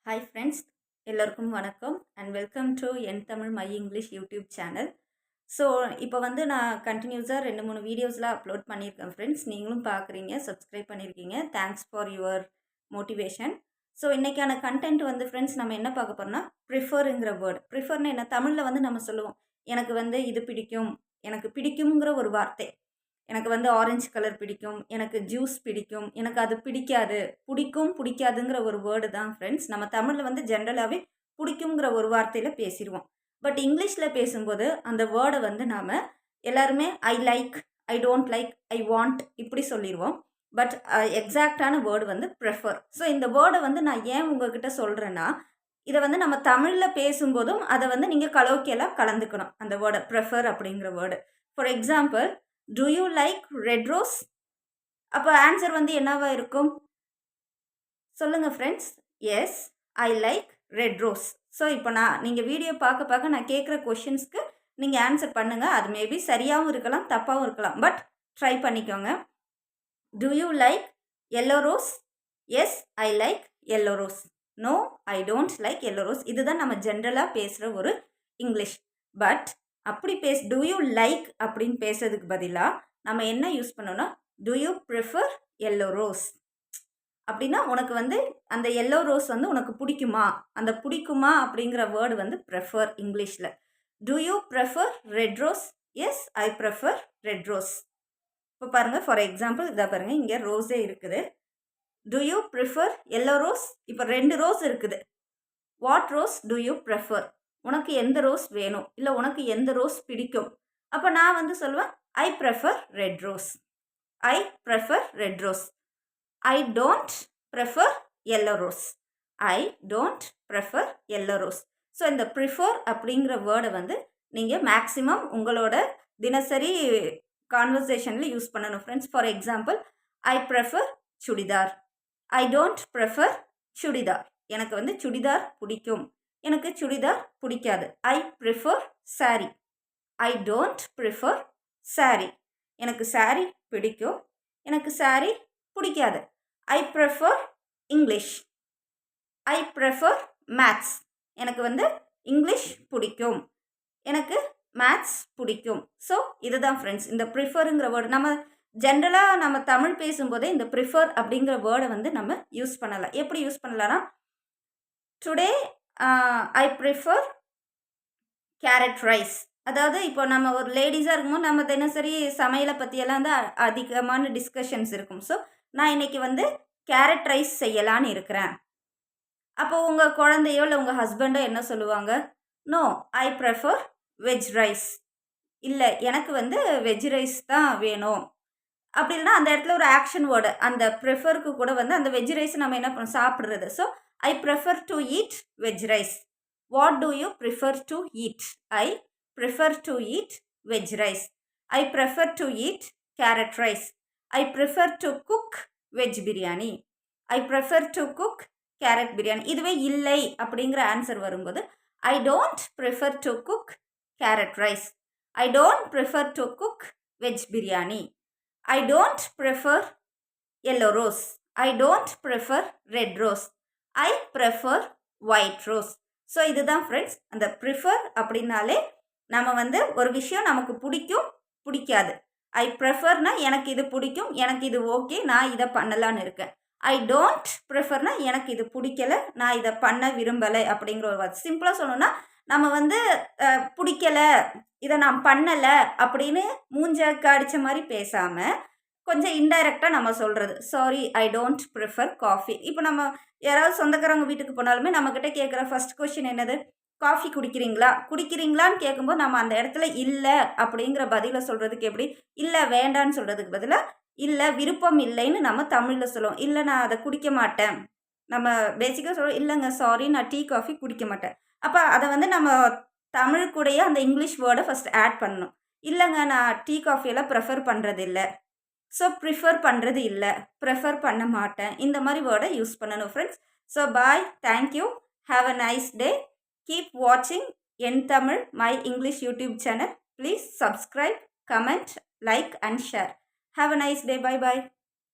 Hi friends, எல்லோருக்கும் வணக்கம் and welcome to N Tamil my English YouTube channel. So இப்போ வந்து நான் கண்டினியூஸாக 2-3 வீடியோஸ்லாம் அப்லோட் பண்ணியிருக்கேன் ஃப்ரெண்ட்ஸ். நீங்களும் பார்க்குறீங்க, சப்ஸ்கிரைப் பண்ணியிருக்கீங்க. Thanks for your motivation. So இன்றைக்கான கண்டென்ட் வந்து ஃப்ரெண்ட்ஸ் நம்ம என்ன பார்க்க போகிறோம்னா ப்ரிஃபருங்கிற வேர்டு. ப்ரிஃபர்னு என்ன, தமிழில் வந்து நம்ம சொல்லுவோம் எனக்கு வந்து இது பிடிக்கும், எனக்கு பிடிக்குங்கிற ஒரு வார்த்தை. எனக்கு வந்து ஆரஞ்சு கலர் பிடிக்கும், எனக்கு ஜூஸ் பிடிக்கும், எனக்கு அது பிடிக்காது, பிடிக்கும் பிடிக்காதுங்கிற ஒரு வேர்டு தான் ஃப்ரெண்ட்ஸ். நம்ம தமிழில் வந்து ஜென்ரலாகவே பிடிக்குங்கிற ஒரு வார்த்தையில் பேசிடுவோம். பட் இங்கிலீஷில் பேசும்போது அந்த வேர்டை வந்து நாம் எல்லாருமே I like, I don't like, I want இப்படி சொல்லிடுவோம். பட் எக்ஸாக்டான வேர்டு வந்து ப்ரெஃபர். ஸோ இந்த வேர்டை வந்து நான் ஏன் உங்ககிட்ட சொல்கிறேன்னா, இதை வந்து நம்ம தமிழில் பேசும்போதும் அதை வந்து நீங்கள் கலோக்கியலாக கலந்துக்கணும். அந்த வேர்டை ப்ரெஃபர் அப்படிங்கிற word. For example, do you like red rose? அப்போ ஆன்சர் வந்து என்னவா இருக்கும் சொல்லுங்கள் friends. Yes, I like red rose. So இப்போ நீங்கள் வீடியோ பார்க்க நான் கேட்குற கொஷின்ஸ்க்கு நீங்கள் ஆன்சர் பண்ணுங்கள். அது மேபி சரியாகவும் இருக்கலாம், தப்பாகவும் இருக்கலாம். பட் ட்ரை பண்ணிக்கோங்க. do you like yellow rose? Yes, I like yellow rose. No, I don't like yellow rose. இதுதான் நம்ம ஜென்ரலாக பேசுகிற ஒரு இங்கிலீஷ். பட் அப்படி do you like அப்படின்னு பேசுறதுக்கு பதிலாக நம்ம என்ன யூஸ் பண்ணோம்னா do you prefer yellow rose? அப்படின்னா உனக்கு வந்து அந்த yellow rose வந்து உனக்கு பிடிக்குமா, அந்த பிடிக்குமா அப்படிங்கிற வேர்டு வந்து prefer இங்கிலீஷில். do you prefer red rose? Yes, I prefer red rose. இப்போ பாருங்கள், ஃபார் எக்ஸாம்பிள் இதை பாருங்கள், இங்கே ரோஸே இருக்குது. do you prefer yellow rose? இப்போ 2 ரோஸ் இருக்குது. What rose do you prefer? உனக்கு எந்த ரோஸ் வேணும், இல்லை உனக்கு எந்த ரோஸ் பிடிக்கும். அப்போ நான் வந்து சொல்லுவேன் I prefer red rose. I prefer red rose. I don't prefer yellow rose. I don't prefer yellow rose. So இந்த ப்ரிஃபர் அப்படிங்கிற வேர்டை வந்து நீங்கள் மேக்ஸிமம் உங்களோட தினசரி கான்வர்சேஷனில் யூஸ் பண்ணணும் friends. For example, I prefer churidar. I don't prefer churidar. எனக்கு வந்து சுடிதார் பிடிக்கும், எனக்கு சுடிதார் பிடிக்காது. I prefer sari. I don't prefer sari. எனக்கு சாரி பிடிக்கும், எனக்கு சாரி பிடிக்காது. I prefer English. I prefer maths. எனக்கு வந்து இங்கிலீஷ் பிடிக்கும், எனக்கு மேத்ஸ் பிடிக்கும். ஸோ இதுதான் ஃப்ரெண்ட்ஸ் இந்த ப்ரிஃபருங்கிற வேர்டு. நம்ம ஜென்ரலாக நம்ம தமிழ் பேசும்போதே இந்த ப்ரிஃபர் அப்படிங்கிற வேர்டை வந்து நம்ம யூஸ் பண்ணலாம். எப்படி யூஸ் பண்ணலாம்னா, today I prefer carrot rice. அதாவது இப்போ நம்ம ஒரு லேடிஸாக இருக்கும்போது நம்ம தினசரி சமையலை பற்றியெல்லாம் வந்து அதிகமான டிஸ்கஷன்ஸ் இருக்கும். ஸோ நான் இன்றைக்கி வந்து கேரட் ரைஸ் செய்யலான்னு இருக்கிறேன். அப்போ உங்கள் குழந்தையோ இல்லை உங்கள் ஹஸ்பண்டோ என்ன சொல்லுவாங்க? No, I prefer veg rice. இல்லை, எனக்கு வந்து வெஜ் ரைஸ் தான் வேணும். அப்படி இல்லைனா அந்த இடத்துல ஒரு ஆக்ஷன் வேர்டு, அந்த ப்ரிஃபருக்கு கூட வந்து அந்த வெஜ் ரைஸ் நம்ம என்ன பண்ணோம், சாப்பிட்றது. So I prefer to eat veg rice. What to you prefer to eat? I prefer to eat veg rice. I prefer to eat carrot rice. I prefer to cook veg biryani. I prefer to cook carrot biryani. இதுவே இல்லை அப்படிங்கிற answer வரும்போது ஐ don't prefer to cook carrot rice. I don't prefer to cook veg biryani. I don't prefer yellow rose. I don't prefer red rose. I prefer white rose. So இதுதான் friends அந்த prefer அப்படின்னாலே நம்ம வந்து ஒரு விஷயம் நமக்கு பிடிக்கும் பிடிக்காது. ஐ ப்ரிஃபர்னா எனக்கு இது பிடிக்கும், எனக்கு இது ஓகே, நான் இதை பண்ணலான்னு இருக்கேன். ஐ டோன்ட் ப்ரிஃபர்னா எனக்கு இது பிடிக்கலை, நான் இதை பண்ண விரும்பலை அப்படிங்கிற ஒரு வார்த்தை. சிம்பிளாக சொல்லணும்னா நம்ம வந்து பிடிக்கலை, இதை நான் பண்ணலை அப்படின்னு மூஞ்சக்க அடித்த மாதிரி பேசாமல் கொஞ்சம் இன்டைரக்டாக நம்ம சொல்கிறது. Sorry, I don't prefer coffee. இப்போ நம்ம யாராவது சொந்தக்காரங்க வீட்டுக்கு போனாலுமே நம்மக்கிட்ட கேட்குற ஃபர்ஸ்ட் கொஸ்டின் என்னது? காஃபி குடிக்கிறீங்களான்னு கேட்கும்போது நம்ம அந்த இடத்துல இல்லை அப்படிங்கிற பதிலை சொல்கிறதுக்கு எப்படி? இல்லை வேண்டான்னு சொல்கிறதுக்கு பதிலாக இல்லை விருப்பம் இல்லைன்னு நம்ம தமிழில் சொல்லுவோம். இல்லை நான் அதை குடிக்க மாட்டேன். நம்ம பேசிக்காக சொல்லுவோம், இல்லைங்க சாரி நான் டீ காஃபி குடிக்க மாட்டேன். அப்போ அதை வந்து நம்ம தமிழுக்குடைய அந்த இங்கிலீஷ் வேர்டை ஃபஸ்ட் ஆட் பண்ணணும். இல்லைங்க நான் டீ காஃபியெல்லாம் ப்ரிஃபர் பண்ணுறது இல்லை. ஸோ ப்ரிஃபர் பண்ணுறது இல்லை, ப்ரிஃபர் பண்ண மாட்டேன். இந்த மாதிரி வேர்டை யூஸ் பண்ணணும் friends. So bye, thank you, have a nice day. Keep வாட்சிங் என் Tamil my English YouTube channel. Please subscribe, comment, like and share. Have a nice day. Bye bye.